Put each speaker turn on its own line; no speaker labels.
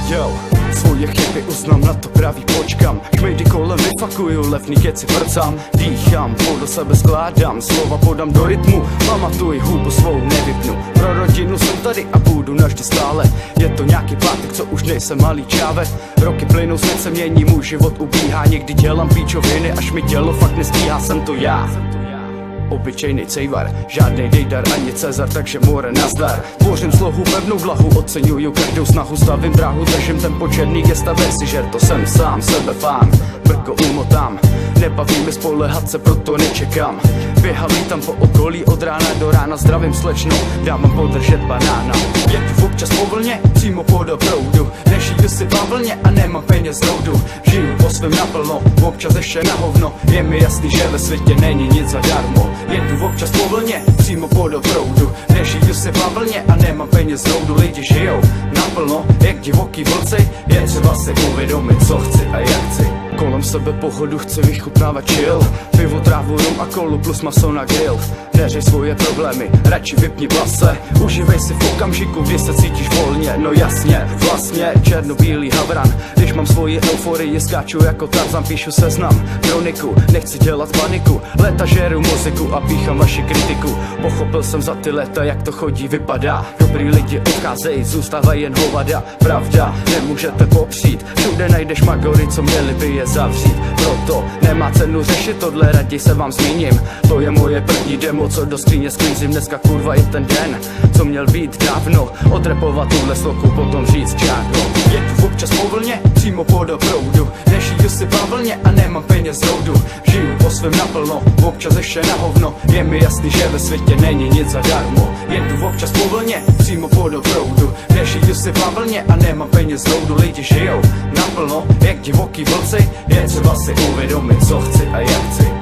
Jo, svoje chyby uznám, na to pravý počkám. Kmejdy kolem vyfakuju, levný keci prcám. Dýchám, do sebe skládám, slova podám do rytmu. Pamatuj, hubu svou nevypnu. Pro rodinu jsem tady a budu navždy stále. Je to nějaký pátek, co už nejsem malý čáve. Roky plynou, svět se mění, můj život ubíhá. Někdy dělám píčoviny, až mi tělo fakt nestíhá, jsem to já. Obyčejný cejvar, žádnej dejdar ani Cezar, takže more nazdar. Tvořím slohu, pevnou vlahu, oceňuju každou snahu. Stavím dráhu, držím tempo, černý gesta, versi, žer to jsem sám, sebe fán. Brko umotám, nebaví mi spolehat se, proto nečekám. Běhám, lítám po okolí, od rána do rána, zdravím slečno, dám podržet banána. Jedu občas po vlně, přímo pod proudu. Nežiju si bavlně a nemám peněz roudu. Žiju po svém naplno, občas ještě na hovno. Je mi jasný, že ve světě není nic zadarmo. Jedu občas po vlně, přímo pod proudu. Nežiju si bavlně a nemám peněz roudu. Lidi žijou naplno, jak divoký vlci. Je třeba si uvědomit, co chci a jak chci. Kolem sebe pohodu, chci vychutnávat chill. Pivo, trávu, rum a kolu plus maso na grill. Neřeš svoje problémy, radši vypni blase. Uživej si v okamžiku, kdy se cítíš volně. No jasně, vlastně, černobílý havran. Když mám svoji euforii, skáču jako Tarzan. Píšu seznam, kroniku, nechci dělat paniku. Léta žeru muziku a píchám vaši kritiku. Pochopil jsem za ty léta, jak to chodí, vypadá. Dobrý lidi odcházejí, zůstávají jen hovada. Pravda, nemůžete popřít. Všude najdeš magory, co měli by je zavřít. Proto nemá cenu řešit tohle, raději se vám zmíním. To je moje první demo, co do skříně sklízím. Dneska kurva je ten den, co měl být dávno. Odrepovat tuhle sloku, potom říct čárno. Jedu občas po vlně, přímo pod proudu. Nežiju si bavlně a nemám peněz roudu. Žiju po svém naplno, občas ještě na hovno. Je mi jasný, že ve světě není nic zadarmo. Jedu občas po vlně, přímo pod proudu. Nežiju si bavlně a nemám peněz roudu. Lidi žijou naplno, jak divoký vlci. Je třeba si uvědomit, co chci a jak chci.